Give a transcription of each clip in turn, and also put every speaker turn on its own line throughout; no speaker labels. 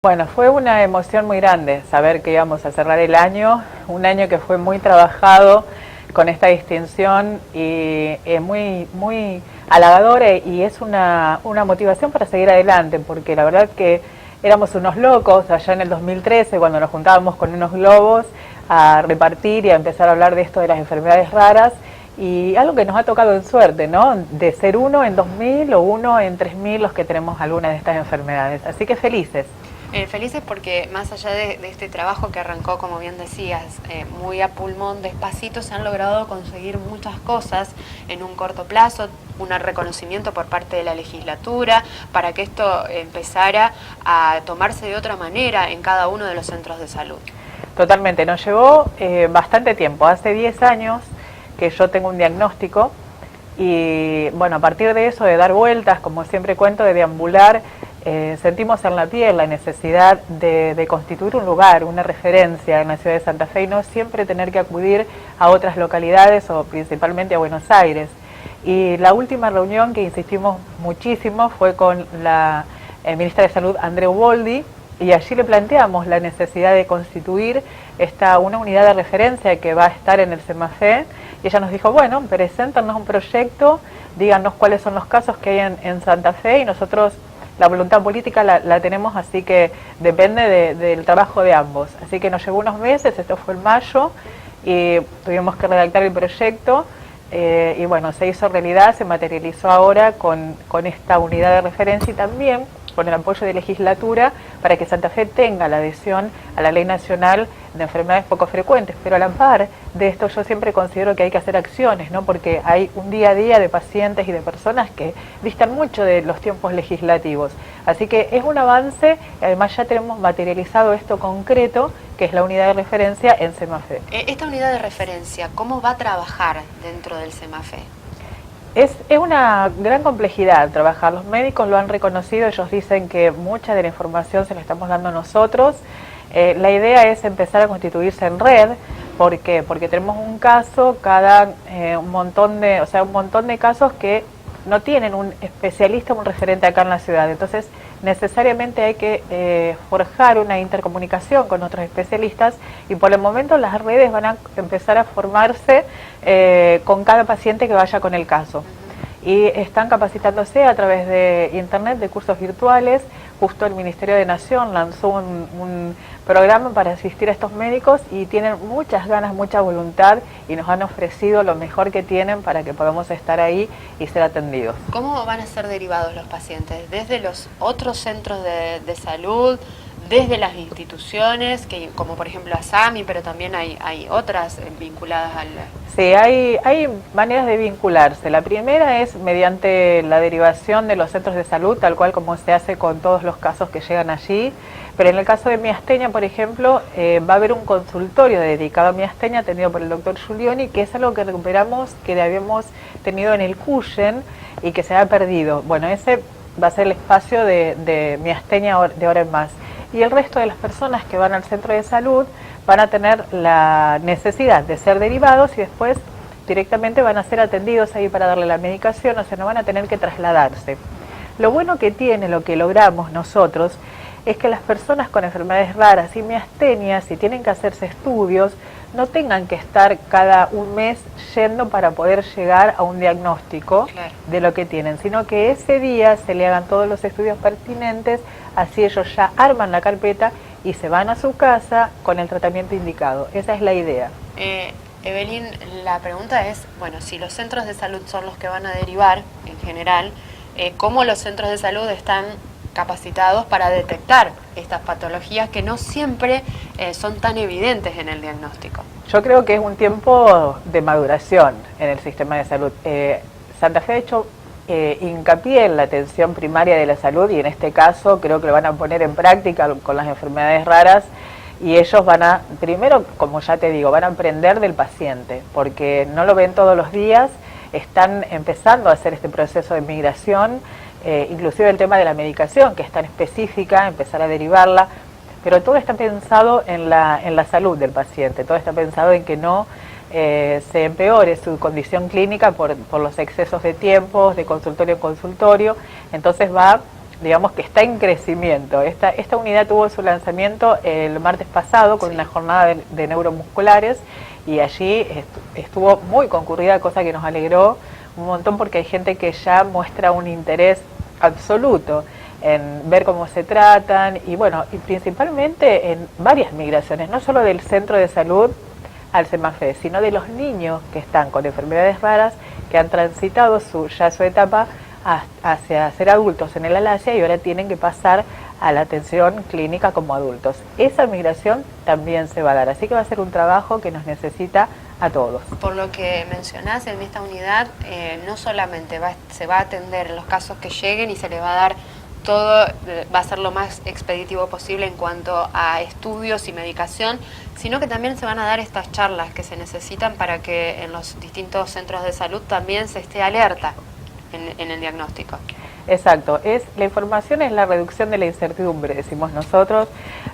Bueno, fue una emoción muy grande saber que íbamos a cerrar el año, un año que fue muy trabajado con esta distinción y muy halagadora, y es una motivación para seguir adelante, porque la verdad que éramos unos locos allá en el 2013 cuando nos juntábamos con unos globos a repartir y a empezar a hablar de esto de las enfermedades raras, y algo que nos ha tocado en suerte, ¿no? De ser uno en 2000 o uno en 3000 los que tenemos alguna de estas enfermedades. Así que felices.
Felices porque más allá de este trabajo que arrancó, como bien decías, muy a pulmón, despacito, se han logrado conseguir muchas cosas en un corto plazo, un reconocimiento por parte de la legislatura para que esto empezara a tomarse de otra manera en cada uno de los centros de salud.
Totalmente, nos llevó bastante tiempo. Hace 10 años que yo tengo un diagnóstico y bueno, a partir de eso, de dar vueltas, como siempre cuento, de deambular, sentimos en la piel la necesidad de constituir un lugar, una referencia en la ciudad de Santa Fe y no siempre tener que acudir a otras localidades o principalmente a Buenos Aires. Y la última reunión que insistimos muchísimo fue con la ministra de Salud, Andrea Uboldi, y allí le planteamos la necesidad de constituir una unidad de referencia que va a estar en el CEMAFE, y ella nos dijo, bueno, preséntanos un proyecto, díganos cuáles son los casos que hay en Santa Fe, y nosotros la voluntad política la tenemos, así que depende del trabajo de ambos. Así que nos llevó unos meses, esto fue en mayo, y tuvimos que redactar el proyecto, y bueno, se hizo realidad, se materializó ahora con esta unidad de referencia y también con el apoyo de legislatura para que Santa Fe tenga la adhesión a la Ley Nacional de Enfermedades Poco Frecuentes. Pero a la par de esto yo siempre considero que hay que hacer acciones, ¿no? Porque hay un día a día de pacientes y de personas que distan mucho de los tiempos legislativos. Así que es un avance, además ya tenemos materializado esto concreto, que es la unidad de referencia en CEMAFE.
Esta unidad de referencia, ¿cómo va a trabajar dentro del CEMAFE?
Es una gran complejidad trabajar, los médicos lo han reconocido, ellos dicen que mucha de la información se la estamos dando nosotros. La idea es empezar a constituirse en red. ¿Por qué? Porque tenemos un caso un montón de casos que no tienen un especialista, un referente acá en la ciudad. Entonces, necesariamente hay que forjar una intercomunicación con otros especialistas, y por el momento las redes van a empezar a formarse con cada paciente que vaya con el caso. Y están capacitándose a través de internet, de cursos virtuales. Justo el Ministerio de Nación lanzó un programa para asistir a estos médicos y tienen muchas ganas, mucha voluntad, y nos han ofrecido lo mejor que tienen para que podamos estar ahí y ser atendidos.
¿Cómo van a ser derivados los pacientes? ¿Desde los otros centros de salud, desde las instituciones, como por ejemplo ASAMI, pero también hay otras vinculadas al...?
Sí, hay maneras de vincularse. La primera es mediante la derivación de los centros de salud, tal cual como se hace con todos los casos que llegan allí. Pero en el caso de miastenia, por ejemplo, va a haber un consultorio dedicado a miastenia atendido por el doctor Giulioni, que es algo que recuperamos, que habíamos tenido en el Cuyen y que se ha perdido. Bueno, ese va a ser el espacio de miastenia de ahora en más. Y el resto de las personas que van al centro de salud van a tener la necesidad de ser derivados y después directamente van a ser atendidos ahí para darle la medicación, o sea, no van a tener que trasladarse. Lo bueno que tiene, lo que logramos nosotros, es que las personas con enfermedades raras y miastenias, si tienen que hacerse estudios, no tengan que estar cada un mes yendo para poder llegar a un diagnóstico de lo que tienen, sino que ese día se le hagan todos los estudios pertinentes, así ellos ya arman la carpeta y se van a su casa con el tratamiento indicado. Esa es la idea.
Evelyn, la pregunta es, bueno, si los centros de salud son los que van a derivar en general, ¿cómo los centros de salud están capacitados para detectar estas patologías que no siempre son tan evidentes en el diagnóstico?
Yo creo que es un tiempo de maduración en el sistema de salud. Santa Fe ha hecho hincapié en la atención primaria de la salud, y en este caso creo que lo van a poner en práctica con las enfermedades raras, y ellos van a, primero, como ya te digo, van a aprender del paciente, porque no lo ven todos los días, están empezando a hacer este proceso de migración, inclusive el tema de la medicación, que es tan específica, empezar a derivarla, pero todo está pensado en la salud del paciente, todo está pensado en que no se empeore su condición clínica por los excesos de tiempos, de consultorio en consultorio. Entonces va digamos que está en crecimiento. Esta unidad tuvo su lanzamiento el martes pasado con una jornada de neuromusculares y allí estuvo muy concurrida, cosa que nos alegró un montón porque hay gente que ya muestra un interés absoluto en ver cómo se tratan y bueno, y principalmente en varias migraciones, no solo del centro de salud al CEMAFE, sino de los niños que están con enfermedades raras, que han transitado ya su etapa hacia ser adultos en el Alasia y ahora tienen que pasar a la atención clínica como adultos. Esa migración también se va a dar, así que va a ser un trabajo que nos necesita a todos.
Por lo que mencionás, en esta unidad no solamente se va a atender en los casos que lleguen y se le va a dar todo, va a ser lo más expeditivo posible en cuanto a estudios y medicación, sino que también se van a dar estas charlas que se necesitan para que en los distintos centros de salud también se esté alerta en el diagnóstico.
Exacto, la información es la reducción de la incertidumbre, decimos nosotros,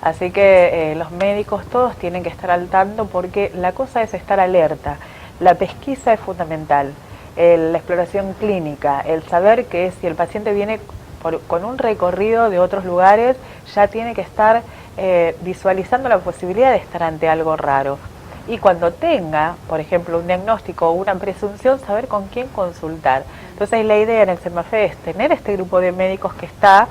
así que los médicos todos tienen que estar al tanto porque la cosa es estar alerta, la pesquisa es fundamental, la exploración clínica, el saber que si el paciente viene con un recorrido de otros lugares, ya tiene que estar visualizando la posibilidad de estar ante algo raro. Y cuando tenga, por ejemplo, un diagnóstico o una presunción, saber con quién consultar. Entonces la idea en el CEMAFE es tener este grupo de médicos que está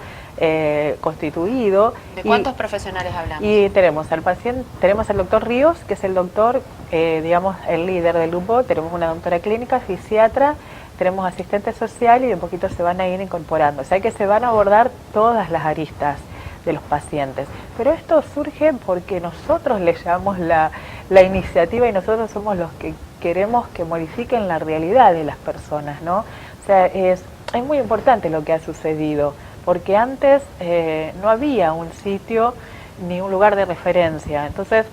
constituido.
¿De cuántos profesionales hablamos?
Y tenemos al paciente, tenemos al doctor Ríos, que es el doctor, digamos, el líder del grupo, tenemos una doctora clínica, fisiatra, tenemos asistente social y de poquito se van a ir incorporando. O sea que se van a abordar todas las aristas de los pacientes. Pero esto surge porque nosotros le llevamos la iniciativa y nosotros somos los que queremos que modifiquen la realidad de las personas, ¿no? O sea, es muy importante lo que ha sucedido, porque antes no había un sitio ni un lugar de referencia. Entonces,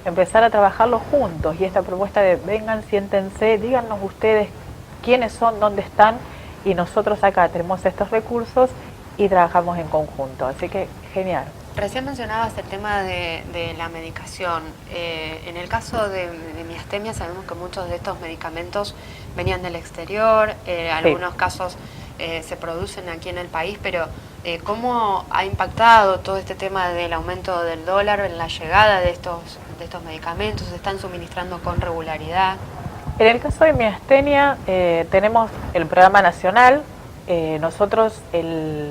empezar a trabajarlo juntos y esta propuesta de vengan, siéntense, díganos ustedes quiénes son, dónde están y nosotros acá tenemos estos recursos y trabajamos en conjunto. Así que genial.
Recién mencionabas el tema de la medicación. En el caso de miastenia sabemos que muchos de estos medicamentos venían del exterior, algunos casos se producen aquí en el país, pero ¿cómo ha impactado todo este tema del aumento del dólar en la llegada de estos medicamentos? ¿Se están suministrando con regularidad?
En el caso de miastenia tenemos el programa nacional. Nosotros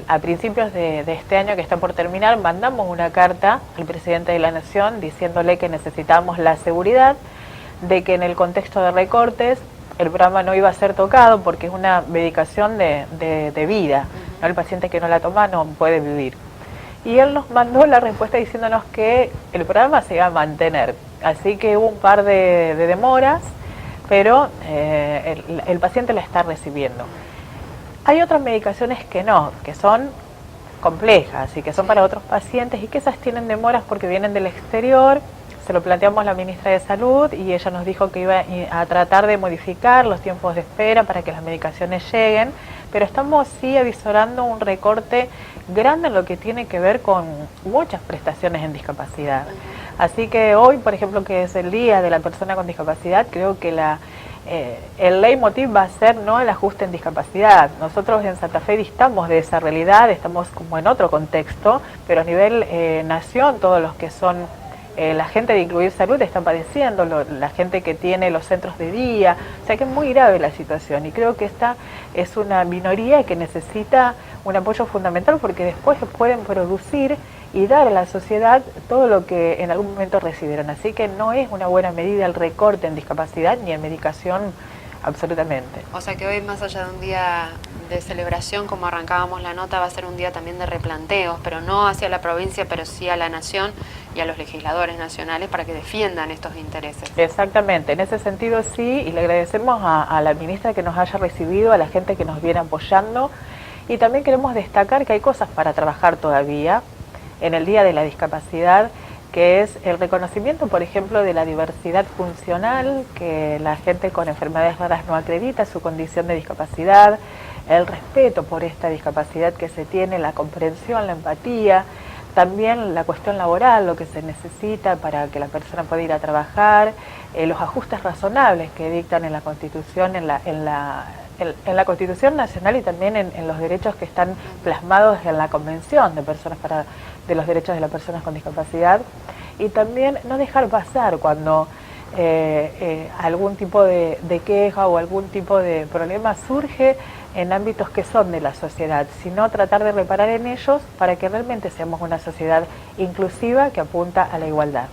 a principios de este año que está por terminar mandamos una carta al presidente de la Nación diciéndole que necesitábamos la seguridad de que en el contexto de recortes el programa no iba a ser tocado porque es una medicación de vida, ¿no? El paciente que no la toma no puede vivir. Y él nos mandó la respuesta diciéndonos que el programa se iba a mantener, así que hubo un par de demoras, pero el paciente la está recibiendo. Hay otras medicaciones que no, que son complejas y que son para otros pacientes y que esas tienen demoras porque vienen del exterior. Se lo planteamos a la ministra de Salud y ella nos dijo que iba a tratar de modificar los tiempos de espera para que las medicaciones lleguen, pero estamos sí avisorando un recorte grande en lo que tiene que ver con muchas prestaciones en discapacidad. Así que hoy, por ejemplo, que es el Día de la Persona con Discapacidad, creo que el leitmotiv va a ser no el ajuste en discapacidad. Nosotros en Santa Fe distamos de esa realidad, estamos como en otro contexto, pero a nivel nación, todos los que son la gente de Incluir Salud está padeciendo, la gente que tiene los centros de día, o sea que es muy grave la situación y creo que esta es una minoría que necesita un apoyo fundamental porque después pueden producir y dar a la sociedad todo lo que en algún momento recibieron. Así que no es una buena medida el recorte en discapacidad ni en medicación, absolutamente.
O sea que hoy, más allá de un día de celebración, como arrancábamos la nota, va a ser un día también de replanteos, pero no hacia la provincia, pero sí a la nación y a los legisladores nacionales para que defiendan estos intereses.
Exactamente, en ese sentido sí, y le agradecemos a la ministra que nos haya recibido, a la gente que nos viene apoyando, y también queremos destacar que hay cosas para trabajar todavía en el Día de la Discapacidad, que es el reconocimiento, por ejemplo, de la diversidad funcional, que la gente con enfermedades raras no acredita su condición de discapacidad, el respeto por esta discapacidad que se tiene, la comprensión, la empatía, también la cuestión laboral, lo que se necesita para que la persona pueda ir a trabajar, los ajustes razonables que dictan en la Constitución, en en la Constitución Nacional y también en los derechos que están plasmados en la Convención de los Derechos de las Personas con Discapacidad, y también no dejar pasar cuando algún tipo de queja o algún tipo de problema surge en ámbitos que son de la sociedad, sino tratar de reparar en ellos para que realmente seamos una sociedad inclusiva que apunta a la igualdad.